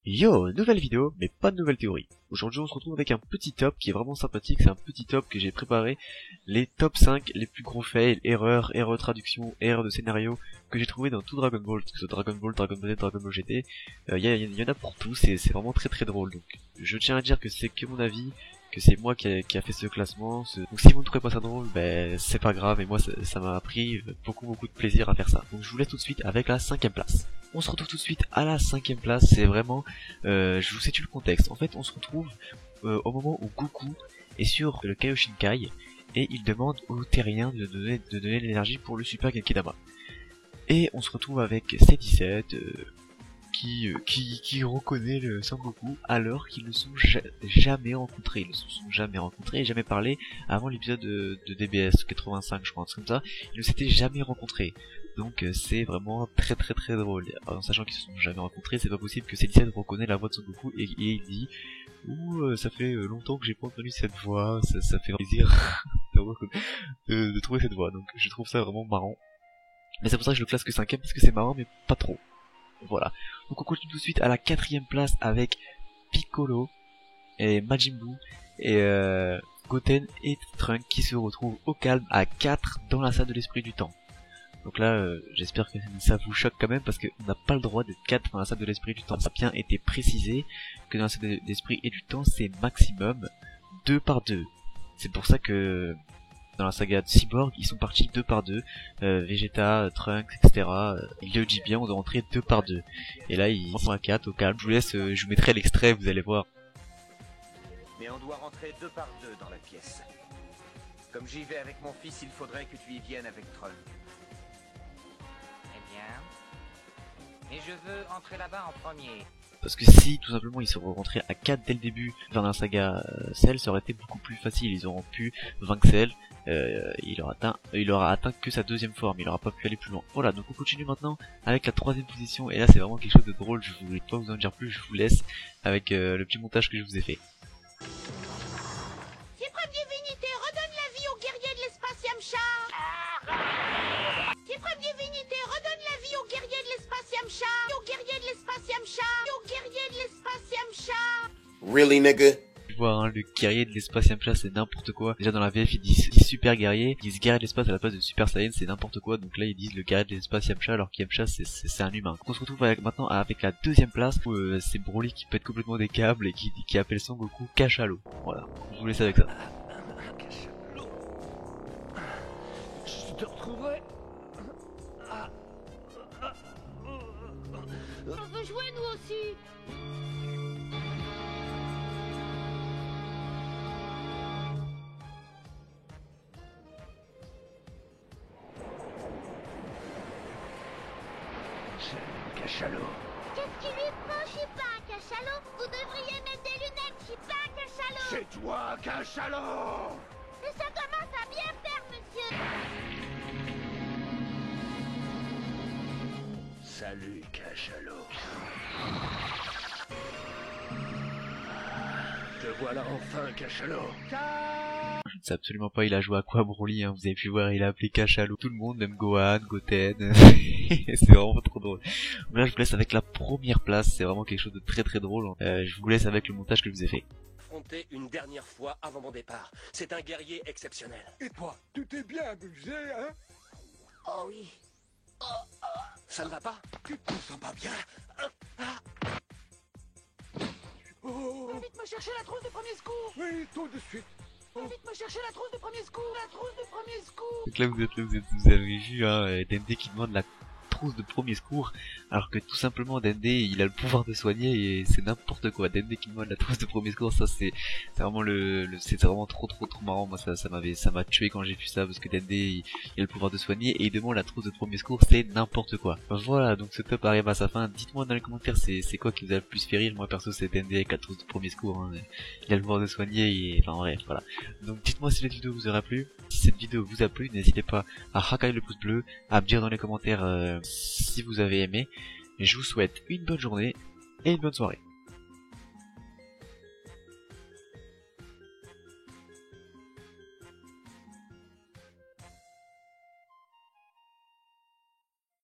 Yo, nouvelle vidéo, mais pas de nouvelle théorie. Aujourd'hui on se retrouve avec un petit top qui est vraiment sympathique, c'est un petit top que j'ai préparé, les top 5 les plus gros fails, erreurs de traduction, erreurs de scénario, que j'ai trouvé dans tout Dragon Ball, que ce soit Dragon Ball, Dragon Ball Z, Dragon Ball GT, y en a pour tous, c'est vraiment très drôle, donc je tiens à dire que c'est que mon avis, que c'est moi qui a fait ce classement, donc si vous ne trouvez pas ça drôle, ben c'est pas grave, et moi ça m'a pris beaucoup de plaisir à faire ça. Donc je vous laisse tout de suite avec la 5ème place. On se retrouve tout de suite à la 5ème place, c'est vraiment, je vous situe le contexte. En fait, on se retrouve au moment où Goku est sur le Kaioshinkai et il demande aux terriens de donner l'énergie pour le Super Genkidama. Et on se retrouve avec C17 qui reconnaît le Sangoku alors qu'ils ne sont jamais rencontrés. Ils ne se sont jamais rencontrés et jamais parlé avant l'épisode de DBS 85, je crois, un truc comme ça. Ils ne s'étaient jamais rencontrés. Donc c'est vraiment très drôle. En sachant qu'ils se sont jamais rencontrés, c'est pas possible que C17 reconnaît la voix de Sangoku et il dit ouh, ça fait longtemps que j'ai pas entendu cette voix, ça fait plaisir de trouver cette voix. Donc je trouve ça vraiment marrant. Mais c'est pour ça que je le classe que 5ème parce que c'est marrant mais pas trop. Voilà. Donc on continue tout de suite à la 4ème place avec Piccolo et Majin Buu et Goten et Trunks qui se retrouvent au calme à 4 dans la salle de l'esprit du temps. Donc là, j'espère que ça vous choque quand même parce qu'on n'a pas le droit d'être 4 dans la salle de l'esprit du temps. Ça a bien été précisé que dans la salle de l'esprit et du temps, c'est maximum 2 par 2. C'est pour ça que dans la saga de Cyborg, ils sont partis 2 par 2. Vegeta, Trunks, etc. Il le dit bien, on doit rentrer 2 par 2. Et là, ils sont à 4 au calme. Je vous laisse, je vous mettrai l'extrait, vous allez voir. Mais on doit rentrer 2 par 2 dans la pièce. Comme j'y vais avec mon fils, il faudrait que tu y viennes avec Trunks. Eh bien... Et je veux entrer là-bas en premier. Parce que si tout simplement ils seraient rentrés à 4 dès le début dans la saga Cell, ça aurait été beaucoup plus facile. Ils auront pu vaincre Cell. Il aura atteint que sa 2ème forme, il aura pas pu aller plus loin. Voilà, donc on continue maintenant avec la 3ème position, et là c'est vraiment quelque chose de drôle, je voulais pas vous en dire plus, je vous laisse avec le petit montage que je vous ai fait. Suprême Divinité, redonne la vie aux guerriers de l'espace Yamcha. Suprême Divinité, redonne la vie aux guerriers de l'espace Yamcha. Aux guerriers de l'espace Yamcha. Aux guerriers de l'espace Yamcha. Really, nigga? Voir hein, le guerrier de l'espace Yamcha c'est n'importe quoi. Déjà dans la VF ils disent super guerrier, ils disent guerrier de l'espace à la place de super saiyan, c'est n'importe quoi. Donc là ils disent le guerrier de l'espace Yamcha alors que Yamcha c'est un humain. Donc on se retrouve maintenant avec la 2ème place où c'est Broly qui pète complètement des câbles et qui appelle Son Goku Cachalot. Voilà, je vous laisse avec ça. Cachalot, je te retrouverai. On veut jouer nous aussi. Cachalot. Qu'est-ce qui lui prend? Je suis pas un cachalot. Vous devriez mettre des lunettes. Je suis pas un cachalot. C'est toi, Cachalot. Mais ça commence à bien faire, monsieur. Salut, Cachalot. Te voilà enfin, Cachalot. Je ne sais absolument pas il a joué à quoi Broly, hein. Vous avez pu voir il a appelé Cachalot tout le monde, même Gohan, Goten. C'est vraiment trop drôle. Donc là je vous laisse avec la 1ère place, c'est vraiment quelque chose de très drôle. Je vous laisse avec le montage que je vous ai fait. Affronter une dernière fois avant mon départ. C'est un guerrier exceptionnel. Et toi, tu t'es bien amusé, hein? Oh oui. Ça ne va pas? Tu te sens pas bien? Oh, Vite me chercher la trousse de premier secours. oui, tout de suite. Vite me chercher la trousse de premier secours. La trousse de premier secours. Donc là vous avez vu hein, Dende qui demande la trousse de premier secours, alors que tout simplement Dende il a le pouvoir de soigner et c'est n'importe quoi. Dende qui demande la trousse de premier secours, ça c'est vraiment c'est vraiment trop marrant. Moi ça m'a tué quand j'ai vu ça parce que Dende il a le pouvoir de soigner et il demande la trousse de premier secours, c'est n'importe quoi. Voilà, donc ce top arrive à sa fin. Dites-moi dans les commentaires c'est quoi qui vous a le plus fait rire. Moi perso c'est Dende avec la trousse de premier secours, hein. Il a le pouvoir de soigner et enfin bref voilà. Donc dites-moi si cette vidéo vous aura plu. Si cette vidéo vous a plu, n'hésitez pas à racailler le pouce bleu, à me dire dans les commentaires si vous avez aimé. Et je vous souhaite une bonne journée et une bonne soirée.